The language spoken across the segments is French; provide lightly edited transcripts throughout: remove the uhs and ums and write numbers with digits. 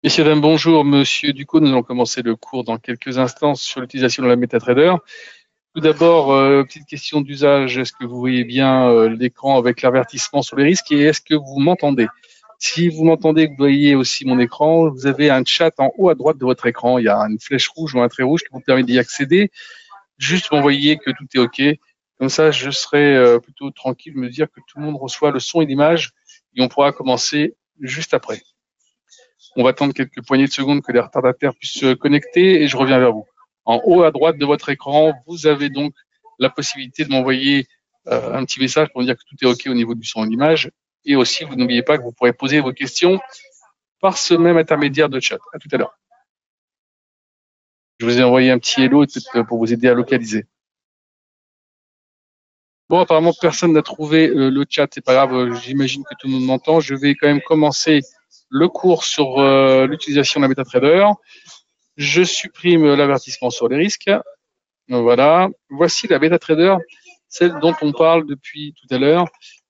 Messieurs, dames, bonjour. Monsieur Ducot, nous allons commencer le cours dans quelques instants sur l'utilisation de la MetaTrader. Tout d'abord, petite question d'usage. Est-ce que vous voyez bien l'écran avec l'avertissement sur les risques et est-ce que vous m'entendez? Si vous m'entendez, vous voyez aussi mon écran, vous avez un chat en haut à droite de votre écran. Il y a une flèche rouge ou un trait rouge qui vous permet d'y accéder. Juste m'envoyer que tout est OK. Comme ça, je serai plutôt tranquille de me dire que tout le monde reçoit le son et l'image et on pourra commencer juste après. On va attendre quelques poignées de secondes que les retardataires puissent se connecter et je reviens vers vous. En haut à droite de votre écran, vous avez donc la possibilité de m'envoyer un petit message pour me dire que tout est OK au niveau du son et de l'image. Et aussi, vous n'oubliez pas que vous pourrez poser vos questions par ce même intermédiaire de chat. À tout à l'heure. Je vous ai envoyé un petit hello pour vous aider à localiser. Bon, apparemment, personne n'a trouvé le chat. C'est pas grave, j'imagine que tout le monde m'entend. Je vais quand même commencer le cours sur l'utilisation de la MetaTrader. Je supprime l'avertissement sur les risques. Voilà. Voici la MetaTrader, celle dont on parle depuis tout à l'heure.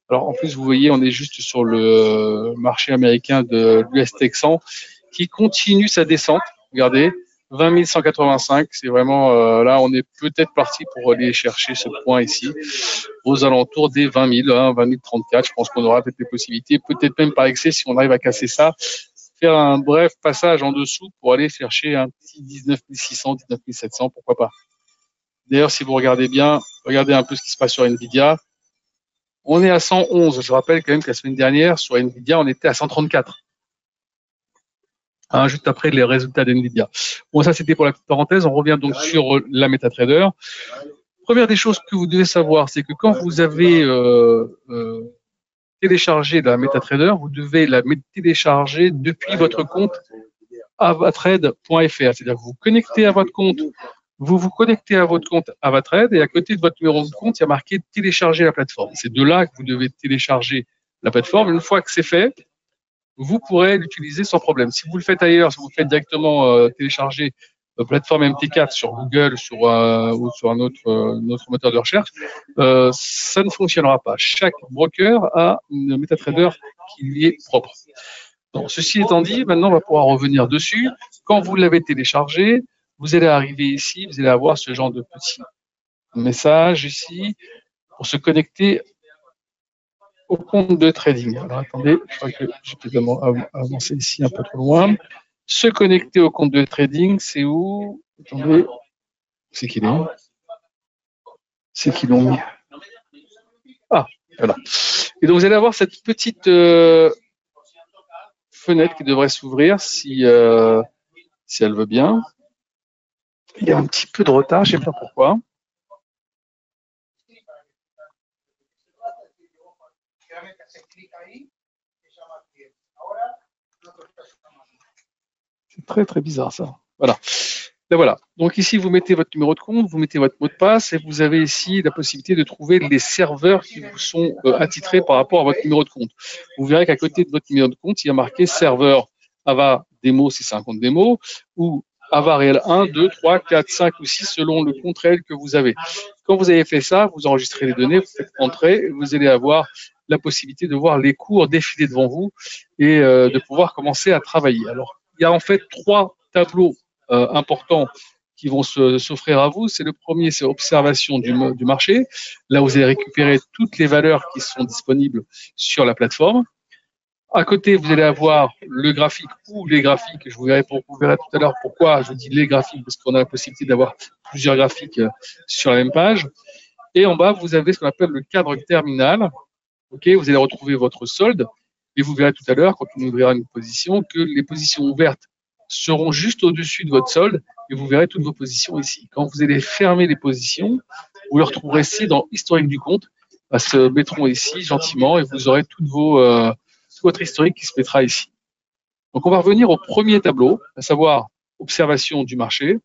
Alors, en plus, vous voyez, on est juste sur le marché américain de l'US Texan qui continue sa descente. Regardez, 20 185. C'est vraiment, là, on est peut-être parti pour aller chercher ce point ici, aux alentours des 20 000, 20 034. Je pense qu'on aura peut-être des possibilités, peut-être même par excès si on arrive à casser ça. Faire un bref passage en dessous pour aller chercher un petit 19 600, 19 700, pourquoi pas. D'ailleurs, si vous regardez bien, regardez un peu ce qui se passe sur Nvidia. On est à 111. Je rappelle quand même que la semaine dernière, sur Nvidia, on était à 134. Juste après les résultats d'Nvidia. Bon, ça, c'était pour la petite parenthèse. On revient donc sur la MetaTrader. Première des choses que vous devez savoir, c'est que quand vous avez téléchargé la MetaTrader, vous devez la télécharger depuis votre compte avatrade.fr. C'est-à-dire que vous vous connectez à votre compte, vous connectez à votre compte Avatrade et à côté de votre numéro de compte, il y a marqué télécharger la plateforme. C'est de là que vous devez télécharger la plateforme. Une fois que c'est fait, vous pourrez l'utiliser sans problème. Si vous le faites ailleurs, si vous faites directement télécharger plateforme MT4 sur Google ou sur un autre moteur de recherche, ça ne fonctionnera pas. Chaque broker a une MetaTrader qui lui est propre. Donc, ceci étant dit, maintenant on va pouvoir revenir dessus. Quand vous l'avez téléchargé, vous allez arriver ici, vous allez avoir ce genre de petit message ici pour se connecter au compte de trading. Alors attendez, je crois que j'ai peut-être avancé ici un peu trop loin. Se connecter au compte de trading, c'est où? Attendez, c'est qu'il est. C'est qu'ils l'ont mis. Ah, voilà. Et donc vous allez avoir cette petite fenêtre qui devrait s'ouvrir si elle veut bien. Il y a un petit peu de retard, je ne sais pas pourquoi. C'est très très bizarre ça. Voilà. Et voilà. Donc ici, vous mettez votre numéro de compte, vous mettez votre mot de passe et vous avez ici la possibilité de trouver les serveurs qui vous sont attitrés par rapport à votre numéro de compte. Vous verrez qu'à côté de votre numéro de compte, il y a marqué serveur Ava démo si c'est un compte démo ou Ava réel 1, 2, 3, 4, 5 ou 6 selon le compte réel que vous avez. Quand vous avez fait ça, vous enregistrez les données, vous faites entrer et vous allez avoir la possibilité de voir les cours défiler devant vous et de pouvoir commencer à travailler. Alors, il y a en fait 3 tableaux importants qui vont s'offrir à vous. C'est le premier, c'est observation du marché. Là, vous allez récupérer toutes les valeurs qui sont disponibles sur la plateforme. À côté, vous allez avoir le graphique ou les graphiques. Vous verrez tout à l'heure pourquoi je dis les graphiques, parce qu'on a la possibilité d'avoir plusieurs graphiques sur la même page. Et en bas, vous avez ce qu'on appelle le cadre terminal. Okay, vous allez retrouver votre solde. Et vous verrez tout à l'heure, quand on ouvrira une position, que les positions ouvertes seront juste au-dessus de votre solde et vous verrez toutes vos positions ici. Quand vous allez fermer les positions, vous les retrouverez ici dans historique du compte. Elles se mettront ici gentiment et vous aurez tout votre historique qui se mettra ici. Donc on va revenir au premier tableau, à savoir observation du marché.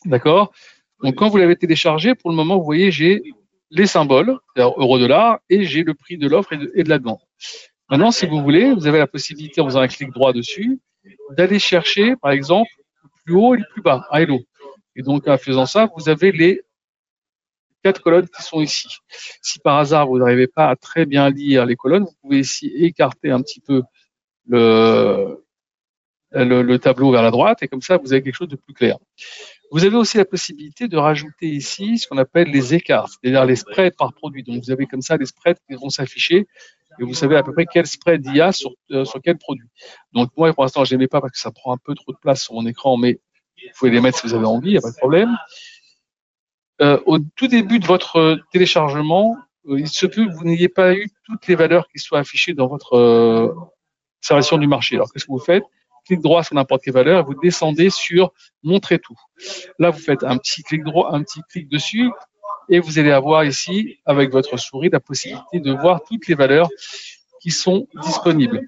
D'accord? Donc quand vous l'avez téléchargé, pour le moment, vous voyez, j'ai les symboles, c'est-à-dire euro-dollar, et j'ai le prix de l'offre et de la demande. Maintenant, si vous voulez, vous avez la possibilité, en faisant un clic droit dessus, d'aller chercher, par exemple, le plus haut et le plus bas, high low. Et donc, en faisant ça, vous avez les 4 colonnes qui sont ici. Si par hasard, vous n'arrivez pas à très bien lire les colonnes, vous pouvez ici écarter un petit peu le tableau vers la droite, et comme ça, vous avez quelque chose de plus clair. Vous avez aussi la possibilité de rajouter ici ce qu'on appelle les écarts, c'est-à-dire les spreads par produit. Donc, vous avez comme ça les spreads qui vont s'afficher et vous savez à peu près quel spread il y a sur quel produit. Donc, moi, pour l'instant, je ne les mets pas parce que ça prend un peu trop de place sur mon écran, mais vous pouvez les mettre si vous avez envie, il n'y a pas de problème. Au tout début de votre téléchargement, il se peut que vous n'ayez pas eu toutes les valeurs qui soient affichées dans votre observation du marché. Alors, qu'est-ce que vous faites? Clic droit sur n'importe quelle valeur et vous descendez sur Montrer tout. Là, vous faites un petit clic droit, un petit clic dessus et vous allez avoir ici, avec votre souris, la possibilité de voir toutes les valeurs qui sont disponibles.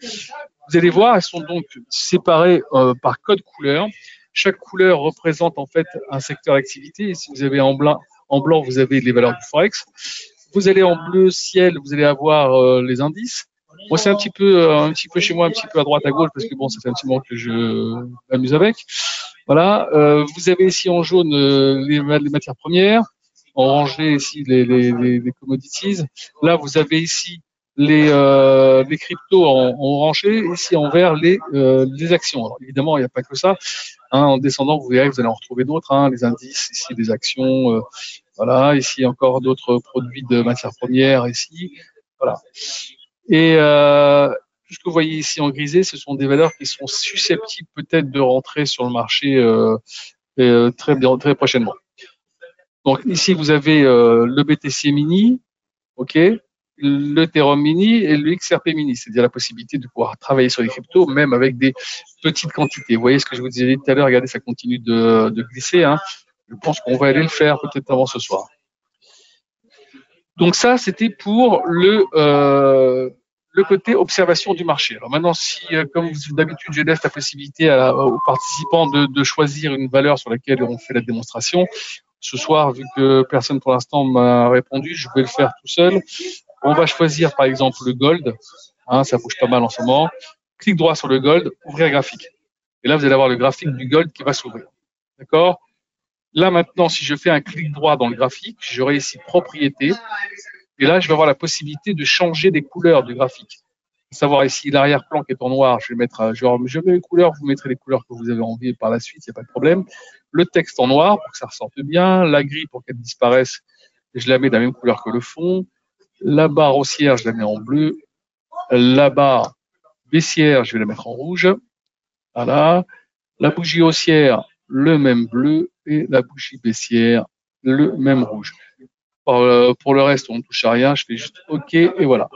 Vous allez voir, elles sont donc séparées par code couleur. Chaque couleur représente en fait un secteur d'activité. Et si vous avez en blanc, vous avez les valeurs du Forex. Vous allez en bleu ciel, vous allez avoir les indices. Moi, c'est un petit peu chez moi, un petit peu à droite, à gauche, parce que bon, ça fait un petit moment que je m'amuse avec. Voilà. Vous avez ici en jaune les matières premières, en orangé ici les commodities. Là, vous avez ici les cryptos en orangé, ici en vert les actions. Alors, évidemment, il n'y a pas que ça. Hein, en descendant, vous verrez, vous allez en retrouver d'autres, hein, les indices, ici des actions, voilà, ici encore d'autres produits de matières premières, ici, voilà. Et tout ce que vous voyez ici en grisé, ce sont des valeurs qui sont susceptibles peut-être de rentrer sur le marché très prochainement. Donc ici, vous avez le BTC Mini, ok, l'Ethereum Mini et le XRP Mini, c'est-à-dire la possibilité de pouvoir travailler sur les cryptos, même avec des petites quantités. Vous voyez ce que je vous disais tout à l'heure, regardez, ça continue de glisser. Hein. Je pense qu'on va aller le faire peut-être avant ce soir. Donc ça, c'était pour le côté observation du marché. Alors maintenant, si, comme d'habitude, je laisse la possibilité aux participants de choisir une valeur sur laquelle on fait la démonstration. Ce soir, vu que personne pour l'instant m'a répondu, je vais le faire tout seul. On va choisir par exemple le gold. Hein, ça bouge pas mal en ce moment. Clic droit sur le gold, ouvrir graphique. Et là, vous allez avoir le graphique du gold qui va s'ouvrir. D'accord? Là maintenant, si je fais un clic droit dans le graphique, j'aurai ici propriété. Et là, je vais avoir la possibilité de changer des couleurs du graphique. Savoir ici l'arrière-plan qui est en noir, je vais mettre, je mets les couleurs, vous mettrez les couleurs que vous avez envie par la suite, il n'y a pas de problème. Le texte en noir pour que ça ressorte bien, la grille pour qu'elle disparaisse, je la mets de la même couleur que le fond. La barre haussière, je la mets en bleu. La barre baissière, je vais la mettre en rouge. Voilà. La bougie haussière, le même bleu et la bougie baissière, le même rouge. Pour le reste, on ne touche à rien, je fais juste OK et voilà.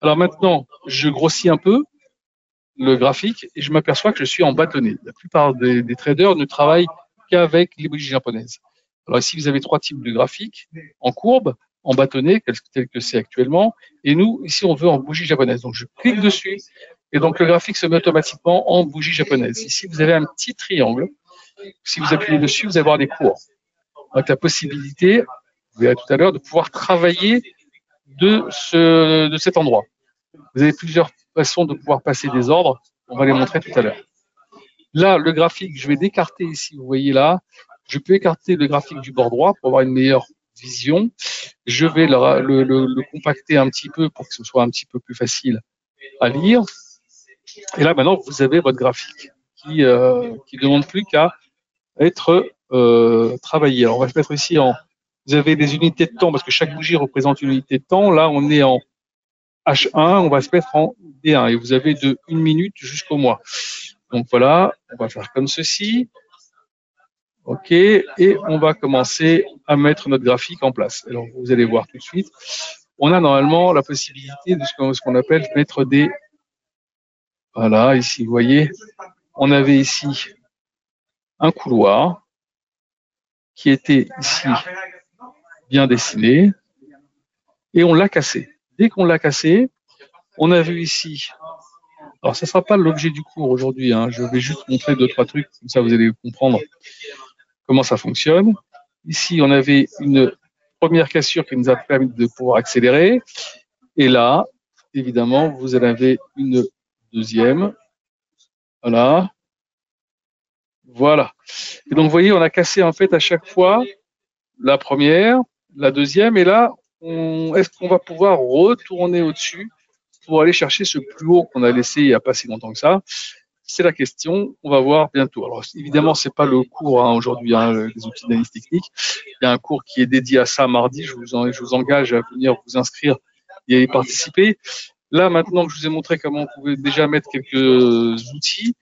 Alors maintenant, je grossis un peu le graphique et je m'aperçois que je suis en bâtonnet. La plupart des traders ne travaillent qu'avec les bougies japonaises. Alors ici, vous avez trois types de graphiques, en courbe, en bâtonnet, tel que c'est actuellement, et nous, ici, on veut en bougie japonaise. Donc je clique dessus et donc le graphique se met automatiquement en bougie japonaise. Ici, vous avez un petit triangle. Si vous appuyez dessus, vous allez avoir des cours. Avec la possibilité, vous verrez tout à l'heure, de pouvoir travailler de cet endroit. Vous avez plusieurs façons de pouvoir passer des ordres. On va les montrer tout à l'heure. Là, le graphique, je vais l'écarter ici. Vous voyez là, je peux écarter le graphique du bord droit pour avoir une meilleure vision. Je vais le compacter un petit peu pour que ce soit un petit peu plus facile à lire. Et là, maintenant, vous avez votre graphique qui ne demande plus qu'à être travaillé. Alors, on va se mettre ici en... Vous avez des unités de temps parce que chaque bougie représente une unité de temps. Là, on est en H1, on va se mettre en D1 et vous avez de 1 minute jusqu'au mois. Donc voilà, on va faire comme ceci. OK, et on va commencer à mettre notre graphique en place. Alors vous allez voir tout de suite. On a normalement la possibilité de ce qu'on appelle mettre des... Voilà, ici, vous voyez, on avait ici un couloir qui était ici bien dessiné et on l'a cassé. Dès qu'on l'a cassé, on a vu ici, alors ça ne sera pas l'objet du cours aujourd'hui, hein, je vais juste montrer deux, trois trucs, comme ça vous allez comprendre comment ça fonctionne. Ici, on avait une première cassure qui nous a permis de pouvoir accélérer. Et là, évidemment, vous en avez une deuxième. Voilà. Voilà. Et donc, vous voyez, on a cassé en fait à chaque fois la première, la deuxième, et là, est-ce qu'on va pouvoir retourner au-dessus pour aller chercher ce plus haut qu'on a laissé il n'y a pas si longtemps que ça? C'est la question, on va voir bientôt. Alors évidemment, c'est pas le cours aujourd'hui, des outils d'analyse technique. Il y a un cours qui est dédié à ça mardi. Je vous engage à venir vous inscrire et à y participer. Là, maintenant que je vous ai montré comment vous pouvez déjà mettre quelques outils,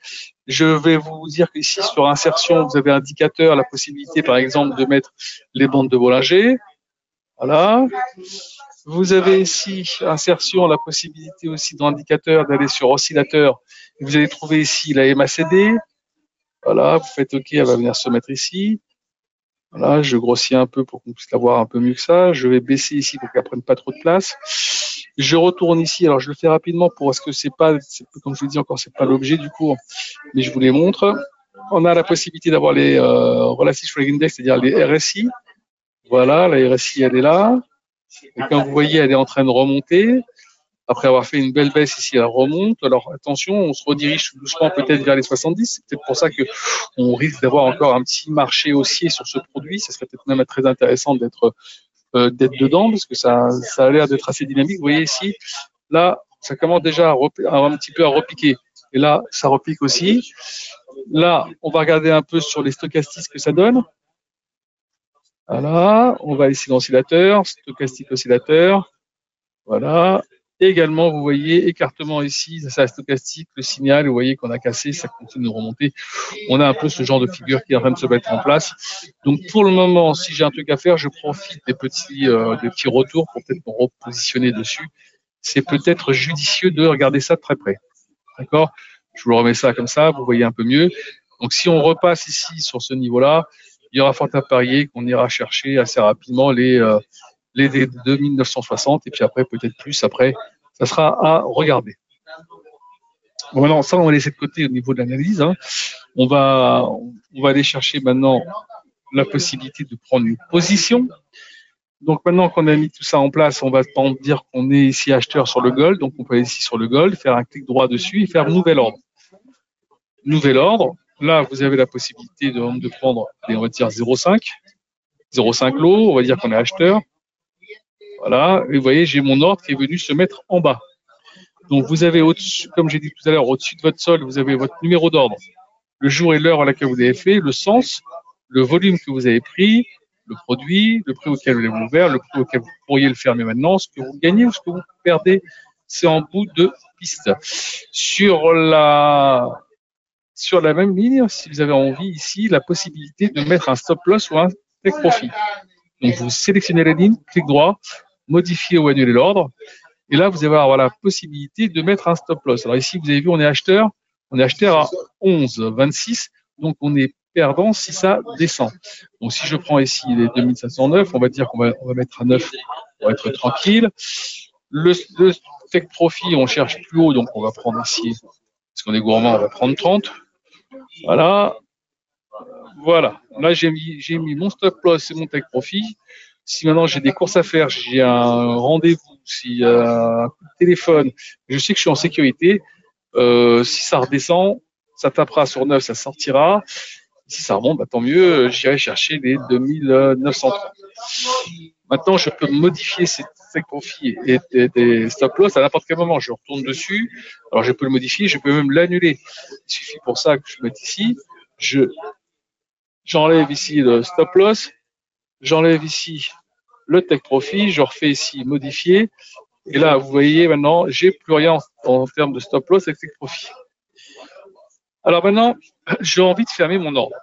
je vais vous dire qu'ici, sur insertion, vous avez indicateur, la possibilité, par exemple, de mettre les bandes de Bollinger. Voilà. Vous avez ici, insertion, la possibilité aussi dans indicateur d'aller sur oscillateur. Vous allez trouver ici la MACD. Voilà, vous faites OK, elle va venir se mettre ici. Voilà, je grossis un peu pour qu'on puisse la voir un peu mieux que ça. Je vais baisser ici pour qu'elle prenne pas trop de place. Je retourne ici. Alors, je le fais rapidement parce que c'est pas, comme je vous dis encore, c'est pas l'objet du cours, mais je vous les montre. On a la possibilité d'avoir les Relative Shrinking Index, c'est-à-dire les RSI. Voilà, la RSI, elle est là. Et comme vous voyez, elle est en train de remonter. Après avoir fait une belle baisse ici, elle remonte. Alors attention, on se redirige doucement peut-être vers les 70. C'est peut-être pour ça qu'on risque d'avoir encore un petit marché haussier sur ce produit. Ça serait peut-être même très intéressant d'être dedans parce que ça a l'air d'être assez dynamique. Vous voyez ici, là, ça commence déjà un petit peu à repiquer. Et là, ça repique aussi. Là, on va regarder un peu sur les stochastiques ce que ça donne. Voilà, on va ici dans l'oscillateur, stochastique oscillateur. Voilà. Et également, vous voyez, écartement ici, ça c'est la stochastique, le signal, vous voyez qu'on a cassé, ça continue de remonter. On a un peu ce genre de figure qui est en train de se mettre en place. Donc pour le moment, si j'ai un truc à faire, je profite des petits retours pour peut-être me repositionner dessus. C'est peut-être judicieux de regarder ça de très près. D'accord? Je vous le remets ça comme ça, vous voyez un peu mieux. Donc si on repasse ici sur ce niveau-là, il y aura fort à parier qu'on ira chercher assez rapidement les 2960 et puis après peut-être plus après, ça sera à regarder. Bon, maintenant ça on va laisser de côté au niveau de l'analyse. On va aller chercher maintenant la possibilité de prendre une position. Donc maintenant qu'on a mis tout ça en place, on va dire qu'on est ici acheteur sur le gold, donc on peut aller ici sur le gold, faire un clic droit dessus et faire nouvel ordre. Nouvel ordre. Là, vous avez la possibilité de prendre, on va dire 0,5 lot, on va dire qu'on est acheteur. Voilà, et vous voyez, j'ai mon ordre qui est venu se mettre en bas. Donc vous avez au-dessus, comme j'ai dit tout à l'heure, au-dessus de votre solde, vous avez votre numéro d'ordre, le jour et l'heure à laquelle vous avez fait, le sens, le volume que vous avez pris, le produit, le prix auquel vous l'avez ouvert, le prix auquel vous pourriez le fermer maintenant, ce que vous gagnez ou ce que vous perdez, c'est en bout de piste. Sur la même ligne, si vous avez envie ici, la possibilité de mettre un stop loss ou un take profit. Donc vous sélectionnez la ligne, clic droit, modifier ou annuler l'ordre. Et là, vous allez avoir la possibilité de mettre un stop loss. Alors ici, vous avez vu, on est acheteur à 11,26. Donc on est perdant si ça descend. Donc si je prends ici les 2509, on va dire qu'on va mettre à 9 pour être tranquille. Le take profit, on cherche plus haut, donc on va prendre ici, parce qu'on est gourmand, on va prendre 30. Voilà. Voilà. Là, j'ai mis mon stop loss et mon take profit. Si maintenant j'ai des courses à faire, j'ai un rendez-vous, si un coup de téléphone, je sais que je suis en sécurité. Si ça redescend, ça tapera sur 9, ça sortira. Si ça remonte, bah, tant mieux, j'irai chercher les 2930. Maintenant, je peux modifier ces take profit et des stop loss à n'importe quel moment. Je retourne dessus. Alors, je peux le modifier, je peux même l'annuler. Il suffit pour ça que je mette ici. J'enlève ici le stop loss. J'enlève ici le take profit, je refais ici modifier. Et là, vous voyez maintenant, j'ai plus rien en termes de stop loss avec take profit. Alors maintenant, j'ai envie de fermer mon ordre.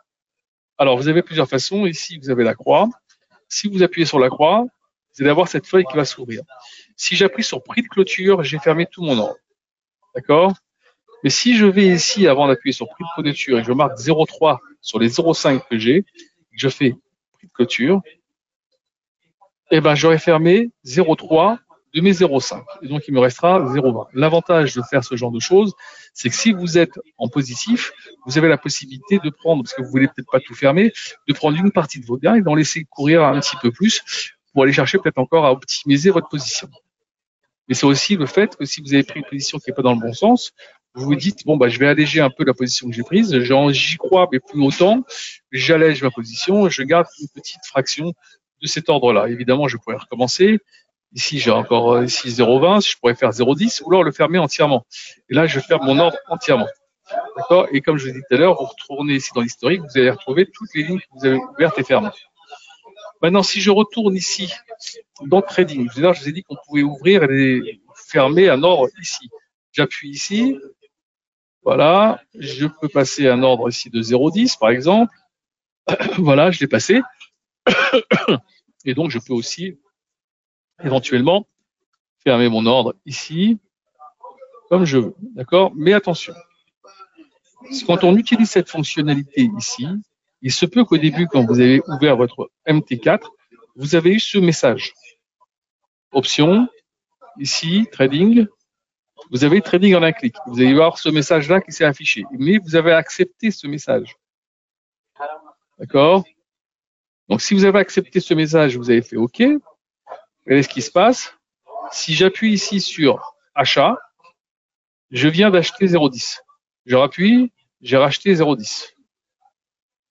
Alors, vous avez plusieurs façons. Ici, vous avez la croix. Si vous appuyez sur la croix, vous allez avoir cette feuille qui va s'ouvrir. Si j'appuie sur prix de clôture, j'ai fermé tout mon ordre. D'accord? Mais si je vais ici, avant d'appuyer sur prix de clôture, et que je marque 0,3 sur les 0,5 que j'ai, je fais prix de clôture, eh ben, j'aurai fermé 0,3 de mes 0,5. Et donc, il me restera 0,20. L'avantage de faire ce genre de choses, c'est que si vous êtes en positif, vous avez la possibilité de prendre, parce que vous voulez peut-être pas tout fermer, de prendre une partie de vos gains et d'en laisser courir un petit peu plus pour aller chercher peut-être encore à optimiser votre position. Mais c'est aussi le fait que si vous avez pris une position qui n'est pas dans le bon sens, vous vous dites, bon, bah, je vais alléger un peu la position que j'ai prise, j'y crois, mais plus autant, j'allège ma position, je garde une petite fraction de cet ordre-là. Évidemment, je pourrais recommencer. Ici, j'ai encore ici 0,20, je pourrais faire 0,10 ou alors le fermer entièrement. Et là, je ferme mon ordre entièrement. D'accord? Et comme je vous l'ai dit tout à l'heure, vous retournez ici dans l'historique, vous allez retrouver toutes les lignes que vous avez ouvertes et fermées. Maintenant, si je retourne ici dans Trading, je vous ai dit qu'on pouvait ouvrir et les fermer un ordre ici. J'appuie ici, voilà, je peux passer un ordre ici de 0,10 par exemple. Voilà, je l'ai passé. Et donc, je peux aussi éventuellement fermer mon ordre ici, comme je veux. D'accord? Mais attention, quand on utilise cette fonctionnalité ici, il se peut qu'au début, quand vous avez ouvert votre MT4, vous avez eu ce message. Option, ici, trading. Vous avez trading en un clic. Vous allez voir ce message-là qui s'est affiché. Mais vous avez accepté ce message. D'accord? Donc, si vous avez accepté ce message, vous avez fait OK. Regardez ce qui se passe. Si j'appuie ici sur achat, je viens d'acheter 0,10. Je rappuie, j'ai racheté 0,10.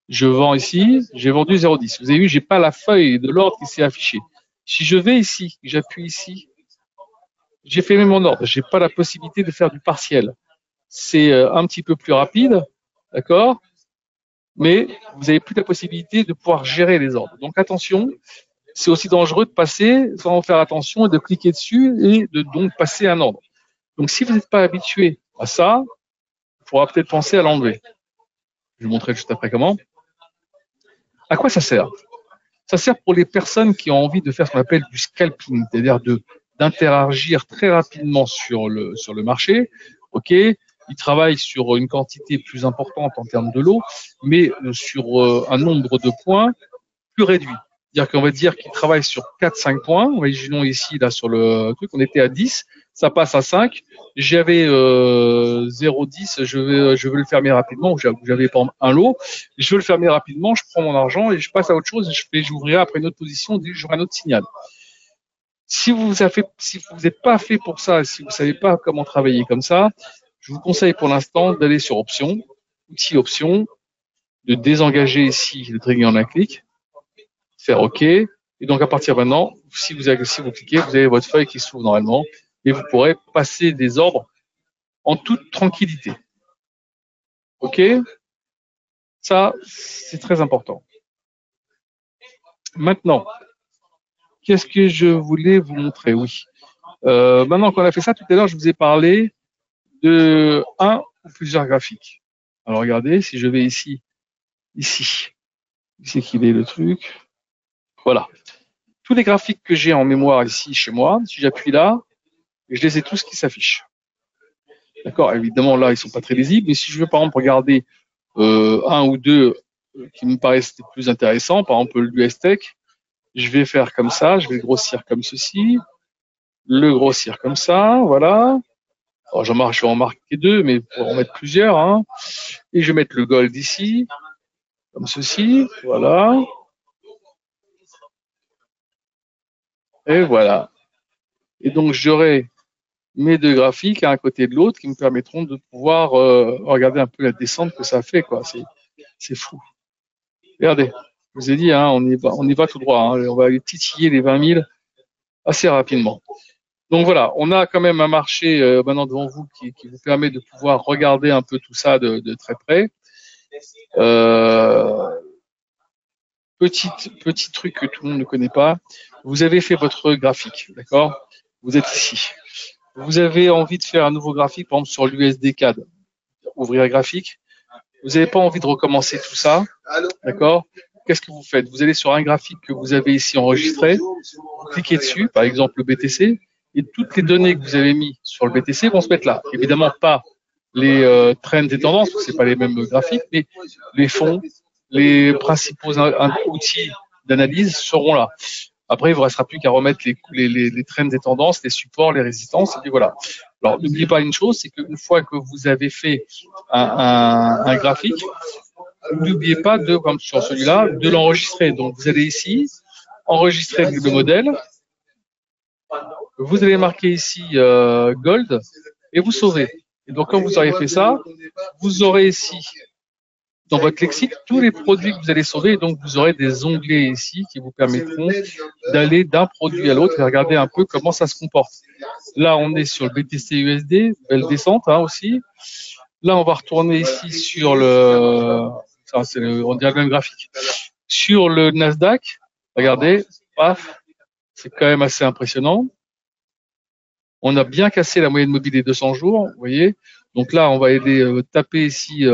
Je vends ici, j'ai vendu 0,10. Vous avez vu, j'ai pas la feuille de l'ordre qui s'est affichée. Si je vais ici, j'appuie ici, j'ai fait mon ordre. J'ai pas la possibilité de faire du partiel. C'est un petit peu plus rapide, d'accord? Mais vous n'avez plus la possibilité de pouvoir gérer les ordres. Donc attention, c'est aussi dangereux de passer sans faire attention et de cliquer dessus et de donc passer un ordre. Donc si vous n'êtes pas habitué à ça, il faudra peut-être penser à l'enlever. Je vous montrerai juste après comment. À quoi ça sert? Ça sert pour les personnes qui ont envie de faire ce qu'on appelle du scalping, c'est-à-dire d'interagir très rapidement sur le marché. OK, ils travaillent sur une quantité plus importante en termes de lot, mais sur un nombre de points plus réduit. C'est-à-dire qu'on va dire qu'ils travaillent sur 4-5 points. Imaginons ici, là, sur le truc, on était à 10, ça passe à 5. J'avais 0,10, je veux le fermer rapidement, ou j'avais par exemple un lot, je veux le fermer rapidement, je prends mon argent et je passe à autre chose, j'ouvrirai après une autre position, j'aurai un autre signal. Si vous n'êtes pas fait pour ça, si vous ne savez pas comment travailler comme ça, je vous conseille pour l'instant d'aller sur Options, Outils Options, de désengager ici le trading en un clic, faire OK. Et donc, à partir de maintenant, si vous cliquez, vous avez votre feuille qui s'ouvre normalement et vous pourrez passer des ordres en toute tranquillité. OK? Ça, c'est très important. Maintenant, qu'est-ce que je voulais vous montrer? Oui. Maintenant qu'on a fait ça, tout à l'heure, je vous ai parlé de un ou plusieurs graphiques. Alors, regardez, si je vais ici, c'est qu'il est le truc. Voilà. Tous les graphiques que j'ai en mémoire ici chez moi, si j'appuie là, je les ai tous qui s'affichent. D'accord? Évidemment, là, ils sont pas très lisibles, mais si je veux, par exemple, regarder un ou deux qui me paraissent les plus intéressants, par exemple l'USTech, je vais faire comme ça, je vais le grossir comme ceci, le grossir comme ça, voilà. Alors, je vais en marquer deux, mais pour en mettre plusieurs, hein. Et je vais mettre le gold ici, comme ceci, voilà. Et voilà. Et donc, j'aurai mes deux graphiques à un côté de l'autre qui me permettront de pouvoir regarder un peu la descente que ça fait, quoi. C'est fou. Regardez, je vous ai dit, hein, on y va tout droit. Hein. On va aller titiller les 20 000 assez rapidement. Donc voilà, on a quand même un marché maintenant devant vous qui vous permet de pouvoir regarder un peu tout ça de très près. Petit truc que tout le monde ne connaît pas. Vous avez fait votre graphique, d'accord? Vous êtes ici. Vous avez envie de faire un nouveau graphique, par exemple sur l'USD CAD. Ouvrir graphique. Vous n'avez pas envie de recommencer tout ça, d'accord? Qu'est-ce que vous faites? Vous allez sur un graphique que vous avez ici enregistré, vous cliquez dessus, par exemple le BTC, et toutes les données que vous avez mis sur le BTC vont se mettre là. Évidemment pas les trends et tendances, parce que c'est pas les mêmes graphiques, mais les fonds, les principaux outils d'analyse seront là. Après, il ne vous restera plus qu'à remettre les trends des tendances, les supports, les résistances, et puis voilà. Alors, n'oubliez pas une chose, c'est qu'une fois que vous avez fait un graphique, n'oubliez pas de, comme sur celui-là, de l'enregistrer. Donc, vous allez ici, enregistrer le modèle, vous allez marquer ici Gold, et vous sauvez. Et donc, quand vous aurez fait ça, vous aurez ici dans votre lexique tous les produits que vous allez sauver. Donc, vous aurez des onglets ici qui vous permettront d'aller d'un produit à l'autre et regarder un peu comment ça se comporte. Là, on est sur le BTC USD, belle descente hein, aussi. Là, on va retourner ici sur le, ça, c'est le, on dirait le même graphique, sur le Nasdaq. Regardez, paf, c'est quand même assez impressionnant. On a bien cassé la moyenne mobile des 200 jours, vous voyez. Donc là, on va aider taper ici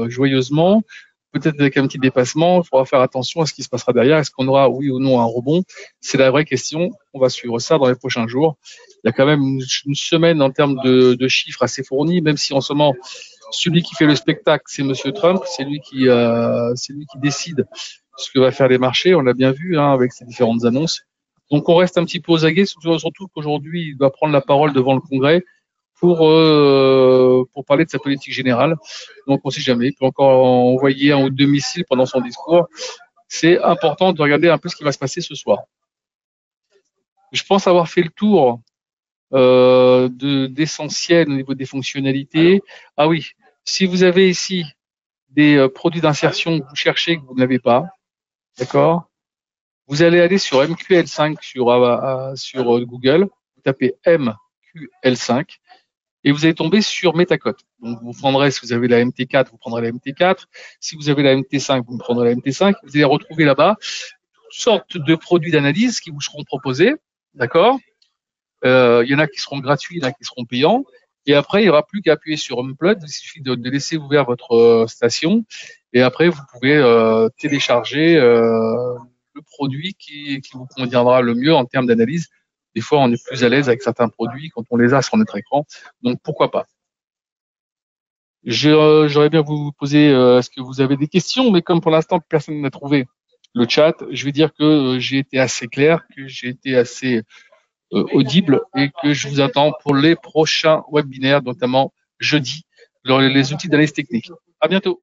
joyeusement, peut-être avec un petit dépassement. Il faudra faire attention à ce qui se passera derrière. Est-ce qu'on aura, oui ou non, un rebond? C'est la vraie question. On va suivre ça dans les prochains jours. Il y a quand même une semaine en termes de chiffres assez fournis, même si en ce moment, celui qui fait le spectacle, c'est Monsieur Trump. C'est lui qui décide ce que va faire les marchés. On l'a bien vu hein, avec ses différentes annonces. Donc on reste un petit peu aux aguets, surtout qu'aujourd'hui il doit prendre la parole devant le Congrès pour parler de sa politique générale. Donc on ne sait jamais, il peut encore envoyer un ou deux missiles pendant son discours. C'est important de regarder un peu ce qui va se passer ce soir. Je pense avoir fait le tour d'essentiel au niveau des fonctionnalités. Ah oui, si vous avez ici des produits d'insertion que vous cherchez que vous n'avez pas, d'accord. Vous allez aller sur MQL5 sur Google, vous tapez MQL5 et vous allez tomber sur Metacote. Donc vous prendrez, si vous avez la MT4, vous prendrez la MT4. Si vous avez la MT5, vous prendrez la MT5. Vous allez retrouver là-bas toutes sortes de produits d'analyse qui vous seront proposés, d'accord. Il y en a qui seront gratuits, il y en a qui seront payants. Et après, il n'y aura plus qu'à appuyer sur Unplug. Il suffit de laisser ouvert votre station. Et après, vous pouvez télécharger le produit qui vous conviendra le mieux en termes d'analyse. Des fois, on est plus à l'aise avec certains produits quand on les a sur notre écran. Donc, pourquoi pas. J'aurais bien vous poser est-ce que vous avez des questions, mais comme pour l'instant, personne n'a trouvé le chat, je vais dire que j'ai été assez clair, que j'ai été assez audible et que je vous attends pour les prochains webinaires, notamment jeudi, les outils d'analyse technique. À bientôt.